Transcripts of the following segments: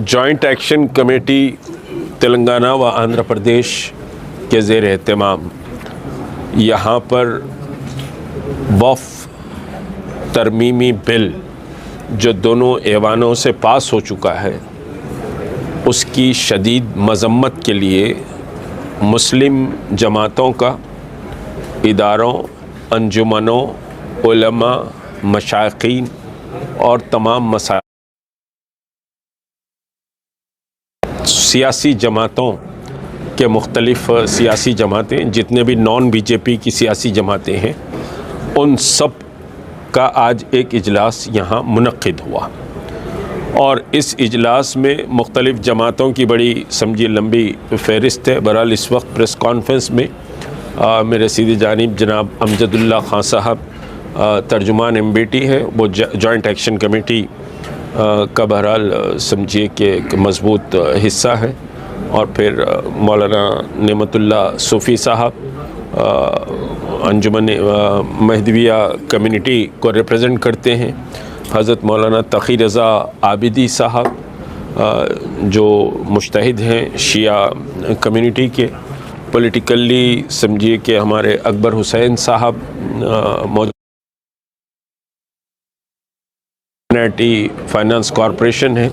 Joint action committee Telangana व आंध्र प्रदेश के ज़ेर एहतमाम यहाँ पर वफ़ तरमीमी बिल जो दोनों ऐवानों से पास हो चुका है उसकी शदीद मज़म्मत के लिए मुस्लिम जमातों का, इदारों, अंजुमनों, उलमा, मशाइखीन और तमाम मसाइल सियासी जमातों के मुख्तलिफ़ सियासी जमातें, जितने भी नॉन बीजेपी की सियासी जमातें हैं, उन सब का आज एक इजलास यहाँ मुनक्किद हुआ और इस इजलास में मुख्तलिफ़ जमातों की बड़ी समझी लंबी फ़हरिस्त है। बहरहाल इस वक्त प्रेस कॉन्फ्रेंस में मेरे सीधी जानिब जनाब अमजदुल्ला खान साहब तर्जुमान MBT है, वो जॉइंट एक्शन कमेटी का बहरहाल समझिए कि एक मज़बूत हिस्सा है, और फिर मौलाना नेमतुल्ला सूफ़ी साहब अंजुमन महदविया कम्युनिटी को रिप्रेजेंट करते हैं, हज़रत मौलाना तक़ी रज़ा आबिदी साहब जो मुज्तहिद हैं शिया कम्युनिटी के, पॉलिटिकली समझिए कि हमारे अकबर हुसैन साहब मौजूद फाइनेंस कॉरपोरेशन है,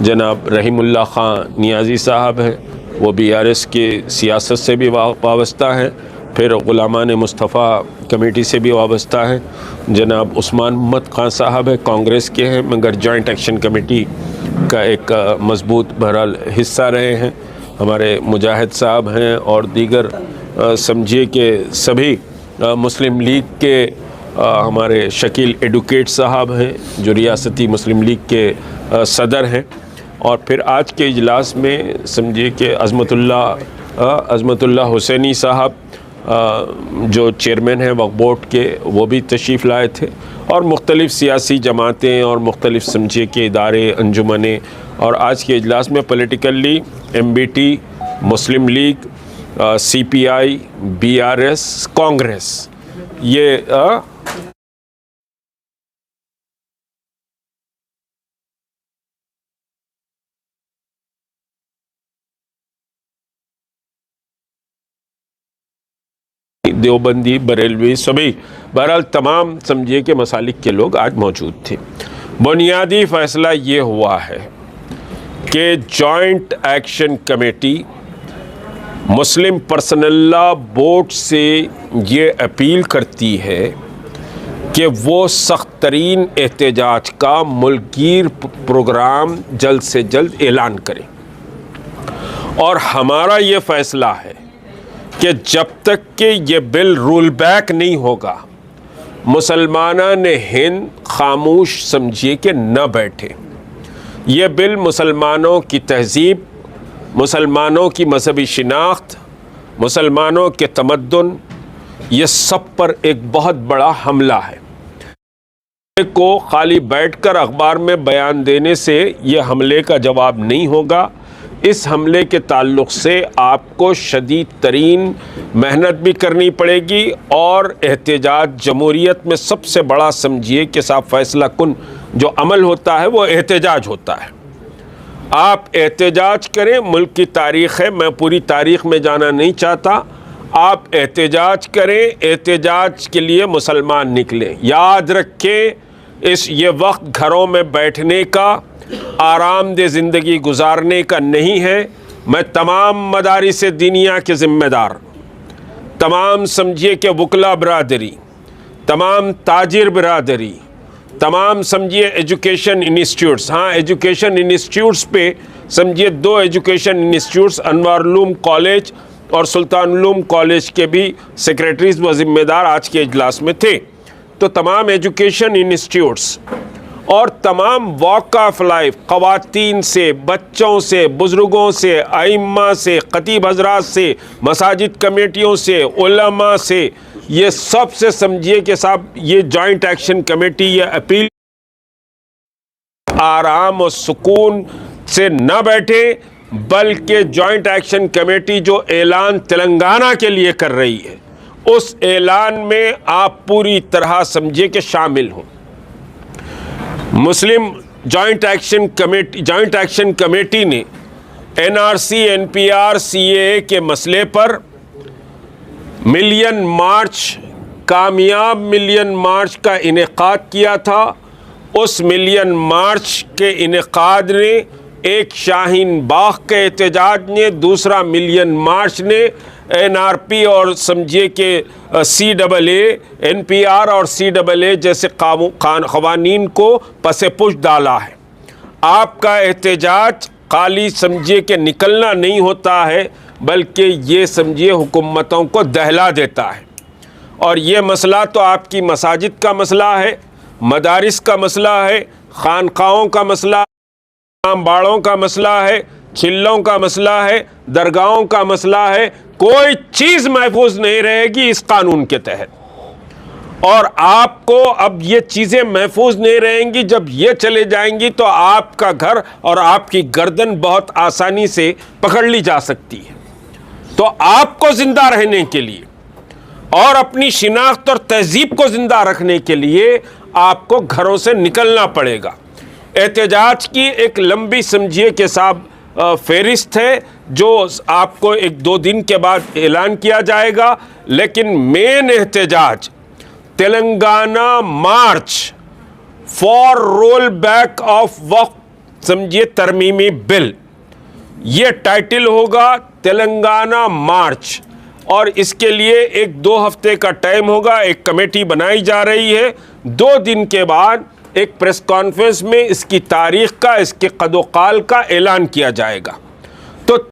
जनाब रहीमुल्लाह ख़ान नियाज़ी साहब हैं, वो BRS के सियासत से भी वाबस्ता हैं, फिर ग़ुलामान मुस्तफ़ा कमेटी से भी वाबस्ता है, जनाब उस्मान मोहम्मद ख़ान साहब है, कांग्रेस के हैं मगर जॉइंट एक्शन कमेटी का एक मज़बूत बहरहाल हिस्सा रहे हैं, हमारे मुजाहिद साहब हैं और दीगर समझिए कि सभी मुस्लिम लीग के हमारे शकील एडवोकेट साहब हैं जो रियासती मुस्लिम लीग के सदर हैं, और फिर आज के इजलास में समझिए कि अज़मतुल्लाह हुसैनी साहब जो चेयरमैन हैं वक्फ बोर्ड के, वो भी तशरीफ़ लाए थे, और मुख्तलिफ़ सियासी जमातें और मुख्तलिफ़ समझिए कि इदारे, अंजुमनें, और आज के इजलास में पॉलिटिकली MBT, मुस्लिम लीग, CPI, BRS, कांग्रेस, ये देवबंदी, बरेलवी, सभी बहरहाल तमाम समझिए कि मसालिक के लोग आज मौजूद थे। बुनियादी फ़ैसला ये हुआ है कि जॉइंट एक्शन कमेटी मुस्लिम पर्सनल लॉ बोर्ड से ये अपील करती है कि वो सख्त तरीन एहतजाज का मुल्कगीर प्रोग्राम जल्द से जल्द ऐलान करें, और हमारा ये फ़ैसला है कि जब तक कि ये बिल रूल बैक नहीं होगा मुसलमानान हिंद खामोश समझिए कि न बैठे। ये बिल मुसलमानों की तहज़ीब, मुसलमानों की मजहबी शिनाख्त, मुसलमानों के तमद्दुन, ये सब पर एक बहुत बड़ा हमला है। को खाली बैठकर अखबार में बयान देने से ये हमले का जवाब नहीं होगा। इस हमले के ताल्लुक़ से आपको शदीद तरीन मेहनत भी करनी पड़ेगी, और एहतजाज जमहूरियत में सबसे बड़ा समझिए कि साहब फ़ैसला कुन जो अमल होता है वो एहतजाज होता है। आप एहतजाज करें, मुल्क की तारीख़ है, मैं पूरी तारीख़ में जाना नहीं चाहता, आप एहतजाज करें, एहतजाज के लिए मुसलमान निकलें। याद रखें ये वक्त घरों में बैठने का, आरामदेह ज़िंदगी गुजारने का नहीं है। मैं तमाम मदारिस दीनिया के ज़िम्मेदार, तमाम समझिए कि वकला बरादरी, तमाम ताजिर बरादरी, तमाम समझिए एजुकेशन इंस्टीट्यूट्स, हाँ एजुकेशन इंस्टीट्यूट्स पे समझिए 2 एजुकेशन इंस्टीट्यूट्स अनवारुल कॉलेज और सुल्तानुल कॉलेज के भी सेक्रेटरीज व ज़िम्मेदार आज के इजलास में थे। तो तमाम एजुकेशन इंस्टीट्यूट्स और तमाम वॉक ऑफ लाइफ, ख़वातीन से, बच्चों से, बुज़ुर्गों से, आइम्मा से, ख़तीब हज़रात से, मसाजिद कमेटियों से, उलमा से, ये सब से समझिए कि साहब ये जॉइंट एक्शन कमेटी ये अपील आराम और सुकून से न बैठे, बल्कि जॉइंट एक्शन कमेटी जो ऐलान तेलंगाना के लिए कर रही है उस ऐलान में आप पूरी तरह समझिए कि शामिल हों। मुस्लिम جوائنٹ ایکشن کمیٹی نے NRC NPR CAA کے مسئلے پر ملین مارچ، کامیاب ملین مارچ کا انعقاد کیا تھا۔ اس ملین مارچ کے انعقاد نے ایک شاہین باغ کے احتجاج نے، دوسرا ملین مارچ نے NRP اور سمجھیے کہ CAA NPR اور CAA جیسے قوانین کو پس پش ڈالا ہے۔ آپ کا احتجاج خالی سمجھیے کہ نکلنا نہیں ہوتا ہے، بلکہ یہ سمجھیے حکومتوں کو دہلا دیتا ہے۔ اور یہ مسئلہ تو آپ کی مساجد کا مسئلہ ہے، مدارس کا مسئلہ ہے، خانقاہوں کا مسئلہ ہے، باڑوں کا مسئلہ ہے، چلوں کا مسئلہ ہے، درگاہوں کا مسئلہ ہے۔ کوئی چیز محفوظ نہیں رہے گی اس قانون کے تحت، اور آپ کو اب یہ چیزیں محفوظ نہیں رہیں گی۔ جب یہ چلے جائیں گی تو آپ کا گھر اور آپ کی گردن بہت آسانی سے پکڑ لی جا سکتی ہے۔ تو آپ کو زندہ رہنے کے لیے اور اپنی شناخت اور تہذیب کو زندہ رکھنے کے لیے آپ کو گھروں سے نکلنا پڑے گا۔ احتجاج کی ایک لمبی سمجھیے کہ صاحب فہرست ہے جو آپ کو 1-2 دن کے بعد اعلان کیا جائے گا، لیکن مین احتجاج Telangana march for roll back of وقف سمجھیے ترمیمی بل، یہ ٹائٹل ہوگا تلنگانہ مارچ، اور اس کے لیے 1-2 ہفتے کا ٹائم ہوگا۔ ایک کمیٹی بنائی جا رہی ہے، 2 دن کے بعد ایک پریس کانفرنس میں اس کی تاریخ کا، اس کے قد و قال کا اعلان کیا جائے گا۔ تو